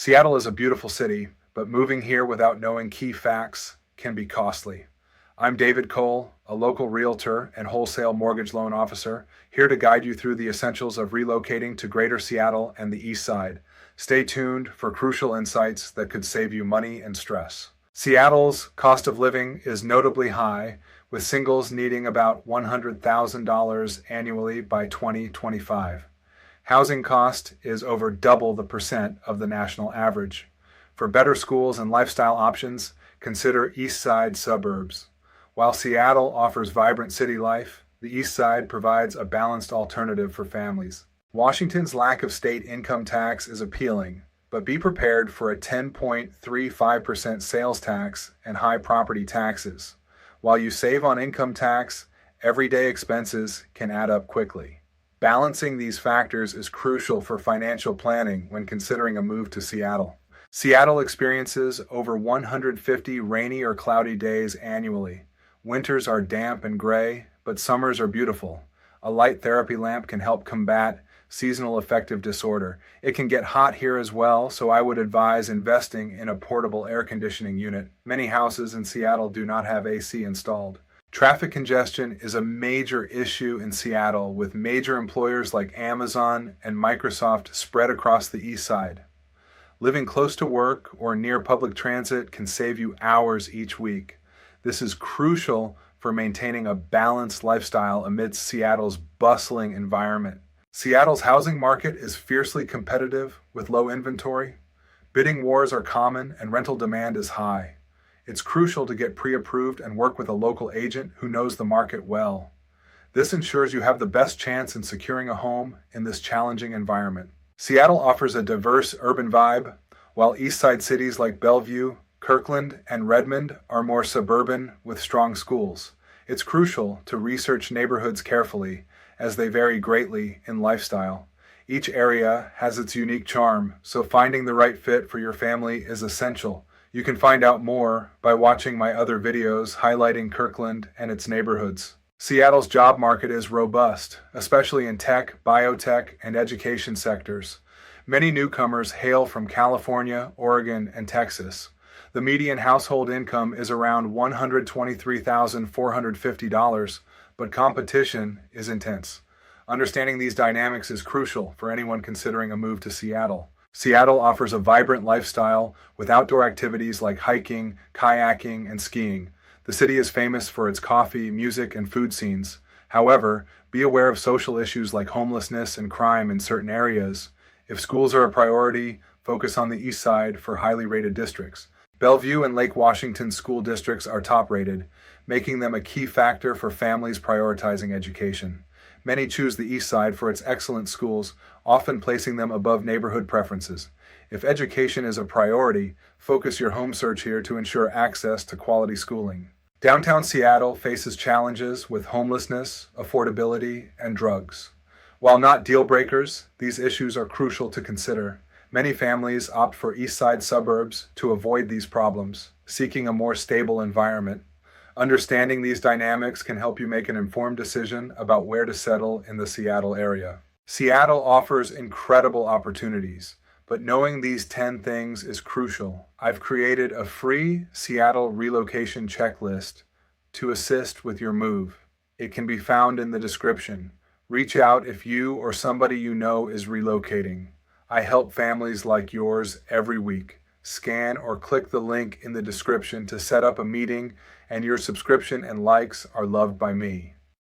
Seattle is a beautiful city, but moving here without knowing key facts can be costly. I'm David Cole, a local realtor and wholesale mortgage loan officer, here to guide you through the essentials of relocating to Greater Seattle and the Eastside. Stay tuned for crucial insights that could save you money and stress. Seattle's cost of living is notably high, with singles needing about $100,000 annually by 2025. Housing cost is over double the percent of the national average. For better schools and lifestyle options, consider Eastside suburbs. While Seattle offers vibrant city life, the Eastside provides a balanced alternative for families. Washington's lack of state income tax is appealing, but be prepared for a 10.35% sales tax and high property taxes. While you save on income tax, everyday expenses can add up quickly. Balancing these factors is crucial for financial planning when considering a move to Seattle. Seattle experiences over 150 rainy or cloudy days annually. Winters are damp and gray, but summers are beautiful. A light therapy lamp can help combat seasonal affective disorder. It can get hot here as well, so I would advise investing in a portable air conditioning unit. Many houses in Seattle do not have AC installed. Traffic congestion is a major issue in Seattle, with major employers like Amazon and Microsoft spread across the east side. Living close to work or near public transit can save you hours each week. This is crucial for maintaining a balanced lifestyle amidst Seattle's bustling environment. Seattle's housing market is fiercely competitive with low inventory. Bidding wars are common and rental demand is high. It's crucial to get pre-approved and work with a local agent who knows the market well. This ensures you have the best chance in securing a home in this challenging environment. Seattle offers a diverse urban vibe, while Eastside cities like Bellevue, Kirkland, and Redmond are more suburban with strong schools. It's crucial to research neighborhoods carefully, as they vary greatly in lifestyle. Each area has its unique charm, so finding the right fit for your family is essential. You can find out more by watching my other videos highlighting Kirkland and its neighborhoods. Seattle's job market is robust, especially in tech, biotech, and education sectors. Many newcomers hail from California, Oregon, and Texas. The median household income is around $123,450, but competition is intense. Understanding these dynamics is crucial for anyone considering a move to Seattle. Seattle offers a vibrant lifestyle with outdoor activities like hiking, kayaking, and skiing. The city is famous for its coffee, music, and food scenes. However, be aware of social issues like homelessness and crime in certain areas. If schools are a priority, focus on the east side for highly rated districts. Bellevue and Lake Washington school districts are top-rated, making them a key factor for families prioritizing education. Many choose the east side for its excellent schools, often placing them above neighborhood preferences. If education is a priority, focus your home search here to ensure access to quality schooling. Downtown Seattle faces challenges with homelessness, affordability, and drugs. While not deal breakers, these issues are crucial to consider. Many families opt for east side suburbs to avoid these problems, seeking a more stable environment. Understanding these dynamics can help you make an informed decision about where to settle in the Seattle area. Seattle offers incredible opportunities, but knowing these 10 things is crucial. I've created a free Seattle relocation checklist to assist with your move. It can be found in the description. Reach out if you or somebody you know is relocating. I help families like yours every week. Scan or click the link in the description to set up a meeting, and your subscription and likes are loved by me.